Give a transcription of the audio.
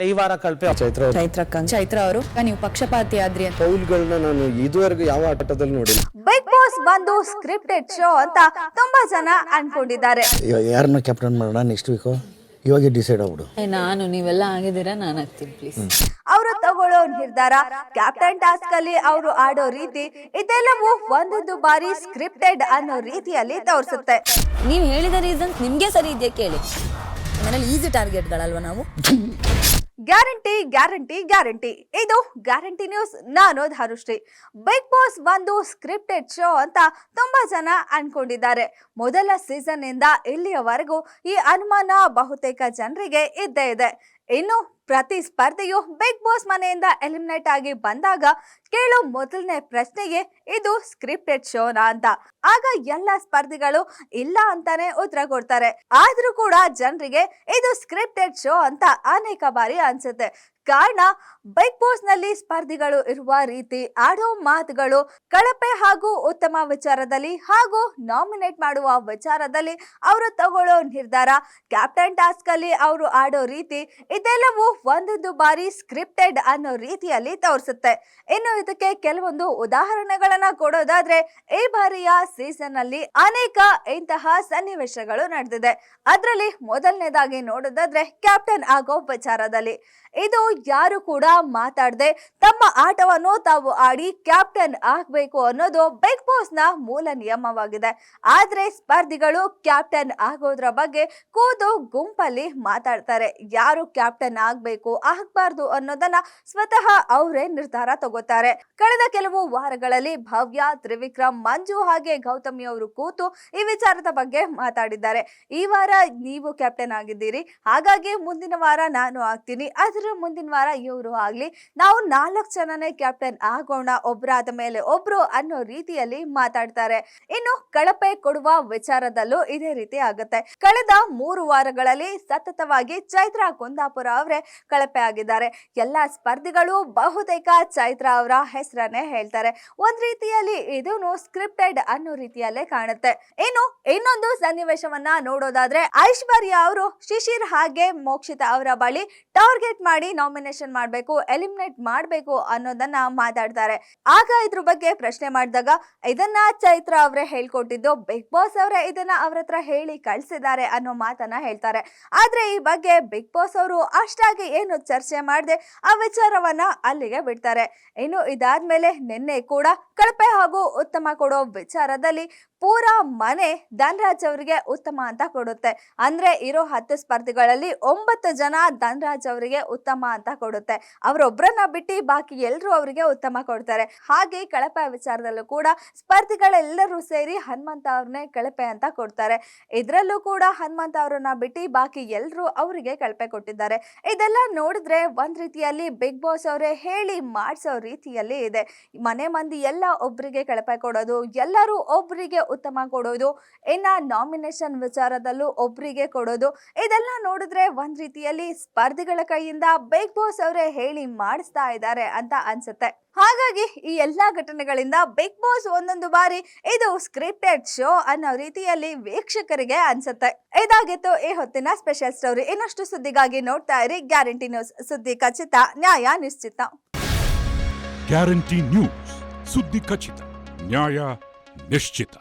ಈ ವಾರ ಕಳಪೆ ಚೈತ್ರ ಅವರು ನೀವು ಪಕ್ಷಪಾತಿ ಆದ್ರಿ ಅಂತ ಫೌಲ್ಗಳನ್ನ ನಾನು ಇದುವರೆಗೂ ಯಾವ ಆಟದಲ್ಲಿ ನೋಡಿಲ್ಲ. ಬಿಗ್ ಬಾಸ್ ಒಂದು ಸ್ಕ್ರಿಪ್ಟೆಡ್ ಶೋ ಅಂತ ತುಂಬಾ ಜನ ಅನ್ಕೊಂಡಿದ್ದಾರೆ. ಯಾರನ್ನ ಕ್ಯಾಪ್ಟನ್ ಮಾಡೋಣ ನೆಕ್ಸ್ಟ್ ವೀಕ್ ಇವಾಗ ಡಿಸೈಡ್ ಆಗ್ಬಿಡು. ನಾನು ನೀವೆಲ್ಲ ಆಗಿದ್ದೀರಾ, ನಾನು ಆಗ್ತೀನಿ ಪ್ಲೀಸ್. ಅವರು ತಗೊಳ್ಳೋ ನಿರ್ಧಾರ, ಕ್ಯಾಪ್ಟನ್ ಟಾಸ್ಕ್ ಅಲ್ಲಿ ಅವರು ಆಡೋ ರೀತಿ, ಇದೆಲ್ಲವೂ ಒಂದೊಂದು ಬಾರಿ ಸ್ಕ್ರಿಪ್ಟೆಡ್ ಅನ್ನೋ ರೀತಿಯಲ್ಲಿ ತೋರಿಸುತ್ತೆ. ನೀವು ಹೇಳಿದ ರೀಸನ್ಸ್ ನಿಮ್ಗೆ ಸರಿ ಇದೆಯಾ ಕೇಳಿ. ಮನೇಲಿ ಈಸಿ ಟಾರ್ಗೆಟ್ಗಳಲ್ವಾ ನಾವು. Guarantee guarantee guarantee. ಇದು ಗ್ಯಾರಂಟಿ ನ್ಯೂಸ್. ನಾನು ಧಾರುಶ್ರೀ. ಬಿಗ್ ಬಾಸ್ ಒಂದು ಸ್ಕ್ರಿಪ್ಟೆಡ್ ಶೋ ಅಂತ ತುಂಬಾ ಜನ ಅನ್ಕೊಂಡಿದ್ದಾರೆ. ಮೊದಲ ಸೀಸನ್ ಇಂದ ಇಲ್ಲಿಯವರೆಗೂ ಈ ಅನುಮಾನ ಬಹುತೇಕ ಜನರಿಗೆ ಇದ್ದೇ ಇದೆ. ಇನ್ನು ಪ್ರತಿ ಸ್ಪರ್ಧೆಯು ಬಿಗ್ ಬಾಸ್ ಮನೆಯಿಂದ ಎಲಿಮಿನೇಟ್ ಆಗಿ ಬಂದಾಗ ಕೇಳೋ ಮೊದಲನೇ ಪ್ರಶ್ನೆಯೇ ಇದು ಸ್ಕ್ರಿಪ್ಟೆಡ್ ಶೋನಾ ಅಂತ. ಆಗ ಎಲ್ಲ ಸ್ಪರ್ಧಿಗಳು ಇಲ್ಲ ಅಂತಾನೆ ಉತ್ತರ ಕೊಡ್ತಾರೆ. ಆದ್ರೂ ಕೂಡ ಜನರಿಗೆ ಇದು ಸ್ಕ್ರಿಪ್ಟೆಡ್ ಶೋ ಅಂತ ಅನೇಕ ಬಾರಿ ಅನ್ಸುತ್ತೆ. ಕಾರಣ ಬಿಗ್ ಬಾಸ್ ನಲ್ಲಿ ಸ್ಪರ್ಧಿಗಳು ಇರುವ ರೀತಿ, ಆಡೋ ಮಾತುಗಳು, ಕಳಪೆ ಹಾಗೂ ಉತ್ತಮ ವಿಚಾರದಲ್ಲಿ ಹಾಗೂ ನಾಮಿನೇಟ್ ಮಾಡುವ ವಿಚಾರದಲ್ಲಿ ಅವರು ತಗೊಳ್ಳೋ ನಿರ್ಧಾರ, ಕ್ಯಾಪ್ಟನ್ ಟಾಸ್ಕ್ ಅಲ್ಲಿ ಅವರು ಆಡೋ ರೀತಿ, ಇದೆಲ್ಲವೂ ಒಂದೊಂದು ಬಾರಿ ಸ್ಕ್ರಿಪ್ಟೆಡ್ ಅನ್ನೋ ರೀತಿಯಲ್ಲಿ ತೋರಿಸುತ್ತೆ. ಇನ್ನು ಇದಕ್ಕೆ ಕೆಲವೊಂದು ಉದಾಹರಣೆಗಳನ್ನ ಕೊಡೋದಾದ್ರೆ, ಈ ಬಾರಿಯ ಸೀಸನ್ ಅಲ್ಲಿ ಅನೇಕ ಇಂತಹ ಸನ್ನಿವೇಶಗಳು ನಡೆದಿದೆ. ಅದರಲ್ಲಿ ಮೊದಲನೇದಾಗಿ ನೋಡೋದಾದ್ರೆ ಕ್ಯಾಪ್ಟನ್ ಆಗೋ ವಿಚಾರದಲ್ಲಿ. ಇದು ಯಾರು ಕೂಡ ಮಾತಾಡದೆ ತಮ್ಮ ಆಟವನ್ನು ತಾವು ಆಡಿ ಕ್ಯಾಪ್ಟನ್ ಆಗ್ಬೇಕು ಅನ್ನೋದು ಬಿಗ್ ಬಾಸ್ ನ ಮೂಲ ನಿಯಮವಾಗಿದೆ. ಆದ್ರೆ ಸ್ಪರ್ಧಿಗಳು ಕ್ಯಾಪ್ಟನ್ ಆಗೋದ್ರ ಬಗ್ಗೆ ಕೂತು ಗುಂಪಲ್ಲಿ ಮಾತಾಡ್ತಾರೆ. ಯಾರು ಕ್ಯಾಪ್ಟನ್ ಆಗ್ಬೇಕು ಆಗ್ಬಾರ್ದು ಅನ್ನೋದನ್ನ ಸ್ವತಃ ಅವರೇ ನಿರ್ಧಾರ ತಗೋತಾರೆ. ಕಳೆದ ಕೆಲವು ವಾರಗಳಲ್ಲಿ ಭವ್ಯ, ತ್ರಿವಿಕ್ರಮ್, ಮಂಜು ಹಾಗೆ ಗೌತಮಿ ಅವರು ಕೂತು ಈ ವಿಚಾರದ ಬಗ್ಗೆ ಮಾತಾಡಿದ್ದಾರೆ. ಈ ವಾರ ನೀವು ಕ್ಯಾಪ್ಟನ್ ಆಗಿದ್ದೀರಿ, ಹಾಗಾಗಿ ಮುಂದಿನ ವಾರ ನಾನು ಆಗ್ತೀನಿ, ಅದರ ಮುಂದಿನ ವಾರ ಇವರು ಆಗ್ಲಿ, ನಾವು 4 ಜನನೇ ಕ್ಯಾಪ್ಟನ್ ಆಗೋಣ, ಒಬ್ರಾದ ಮೇಲೆ ಒಬ್ರು ಅನ್ನೋ ರೀತಿಯಲ್ಲಿ ಮಾತಾಡ್ತಾರೆ. ಇನ್ನು ಕಳಪೆ ಕೊಡುವ ವಿಚಾರದಲ್ಲೂ ಇದೇ ರೀತಿ ಆಗುತ್ತೆ. ಕಳೆದ 3 ವಾರಗಳಲ್ಲಿ ಸತತವಾಗಿ ಚೈತ್ರ ಕುಂದಾಪುರ ಅವರೇ ಕಳಪೆ ಆಗಿದ್ದಾರೆ. ಎಲ್ಲಾ ಸ್ಪರ್ಧಿಗಳು ಬಹುತೇಕ ಚೈತ್ರ ಅವರ ಹೆಸರನ್ನೇ ಹೇಳ್ತಾರೆ. ಒಂದ್ ರೀತಿಯಲ್ಲಿ ಇದೂನು ಸ್ಕ್ರಿಪ್ಟೆಡ್ ಅನ್ನೋ ರೀತಿಯಲ್ಲೇ ಕಾಣುತ್ತೆ. ಇನ್ನು ಇನ್ನೊಂದು ಸನ್ನಿವೇಶವನ್ನ ನೋಡೋದಾದ್ರೆ, ಐಶ್ವರ್ಯ ಅವರು ಶಿಶಿರ್ ಹಾಗೆ ಮೋಕ್ಷಿತಾ ಅವರ ಬಳಿ ಟಾರ್ಗೆಟ್ ಮಾಡಿ ನಾಮಿನೇಷನ್ ಮಾಡ್ಬೇಕು, ಎಲಿಮಿನೇಟ್ ಮಾಡ್ಬೇಕು ಅನ್ನೋದನ್ನ ಮಾತಾಡ್ತಾರೆ. ಆಗ ಇದ್ರ ಬಗ್ಗೆ ಪ್ರಶ್ನೆ ಮಾಡಿದಾಗ, ಇದನ್ನ ಚೈತ್ರ ಅವರೇ ಹೇಳ್ಕೊಟ್ಟಿದ್ದು, ಬಿಗ್ ಬಾಸ್ ಅವರೇ ಇದನ್ನ ಅವ್ರ ಹತ್ರ ಹೇಳಿ ಕಳ್ಸಿದ್ದಾರೆ ಅನ್ನೋ ಮಾತನ್ನ ಹೇಳ್ತಾರೆ. ಆದ್ರೆ ಈ ಬಗ್ಗೆ ಬಿಗ್ ಬಾಸ್ ಅವರು ಅಷ್ಟಾಗಿ ಏನು ಚರ್ಚೆ ಮಾಡದೆ ಆ ವಿಚಾರವನ್ನ ಅಲ್ಲಿಗೆ ಬಿಡ್ತಾರೆ. ಇನ್ನು ಇದಾದ್ಮೇಲೆ ನಿನ್ನೆ ಕೂಡ ಕಳಪೆ ಹಾಗೂ ಉತ್ತಮ ಕೊಡೋ ವಿಚಾರದಲ್ಲಿ ಪೂರಾ ಮನೆ ಧನ್ರಾಜ್ ಅವರಿಗೆ ಉತ್ತಮ ಅಂತ ಕೊಡುತ್ತೆ. ಅಂದ್ರೆ ಇರೋ 10 ಸ್ಪರ್ಧಿಗಳಲ್ಲಿ 9 ಜನ ಧನ್ರಾಜ್ ಅವರಿಗೆ ಉತ್ತಮ ಅಂತ ಕೊಡುತ್ತೆ. ಅವರೊಬ್ಬರನ್ನ ಬಿಟ್ಟು ಬಾಕಿ ಎಲ್ಲರೂ ಅವರಿಗೆ ಉತ್ತಮ ಕೊಡ್ತಾರೆ. ಹಾಗೆ ಕಳಪೆ ವಿಚಾರದಲ್ಲೂ ಕೂಡ ಸ್ಪರ್ಧಿಗಳೆಲ್ಲರೂ ಸೇರಿ ಹನುಮಂತ ಅವ್ರನ್ನೇ ಕಳಪೆ ಅಂತ ಕೊಡ್ತಾರೆ. ಇದ್ರಲ್ಲೂ ಕೂಡ ಹನುಮಂತ ಅವರನ್ನ ಬಿಟ್ಟು ಬಾಕಿ ಎಲ್ಲರೂ ಅವರಿಗೆ ಕಳಪೆ ಕೊಟ್ಟಿದ್ದಾರೆ. ಇದೆಲ್ಲ ನೋಡಿದ್ರೆ ಒಂದ್ ರೀತಿಯಲ್ಲಿ ಬಿಗ್ ಬಾಸ್ ಅವರೇ ಹೇಳಿ ಮಾಡಿಸೋ ರೀತಿಯಲ್ಲಿ ಇದೆ. ಮನೆ ಮಂದಿ ಎಲ್ಲ ಒಬ್ರಿಗೆ ಕಳಪೆ ಕೊಡೋದು, ಎಲ್ಲರೂ ಒಬ್ರಿಗೆ ಉತ್ತಮ ಕೊಡೋದು, ಇನ್ನ ನಾಮಿನೇಷನ್ ವಿಚಾರದಲ್ಲೂ ಒಬ್ರಿಗೆ ಕೊಡೋದು, ಇದೆಲ್ಲ ನೋಡಿದ್ರೆ ಒಂದ್ ರೀತಿಯಲ್ಲಿ ಸ್ಪರ್ಧಿಗಳ ಕೈಯಿಂದ ಬಿಗ್ ಬಾಸ್ ಅವರೇ ಹೇಳಿ ಮಾಡಿಸ್ತಾ ಇದ್ದಾರೆ ಅಂತ ಅನ್ಸುತ್ತೆ. ಹಾಗಾಗಿ ಈ ಎಲ್ಲಾ ಘಟನೆಗಳಿಂದ ಬಿಗ್ ಬಾಸ್ ಒಂದೊಂದು ಬಾರಿ ಇದು ಸ್ಕ್ರಿಪ್ಟೆಡ್ ಶೋ ಅನ್ನೋ ರೀತಿಯಲ್ಲಿ ವೀಕ್ಷಕರಿಗೆ ಅನ್ಸುತ್ತೆ. ಇದಾಗಿತ್ತು ಈ ಹೊತ್ತಿನ ಸ್ಪೆಷಲ್ ಸ್ಟೋರಿ. ಇನ್ನಷ್ಟು ಸುದ್ದಿಗಾಗಿ ನೋಡ್ತಾ ಇರಿ ಗ್ಯಾರಂಟಿ ನ್ಯೂಸ್. ಸುದ್ದಿ ಖಚಿತ, ನ್ಯಾಯ ನಿಶ್ಚಿತ. ಗ್ಯಾರಂಟಿ ನ್ಯೂಸ್, ಸುದ್ದಿ ಖಚಿತ, ನ್ಯಾಯ ನಿಶ್ಚಿತ.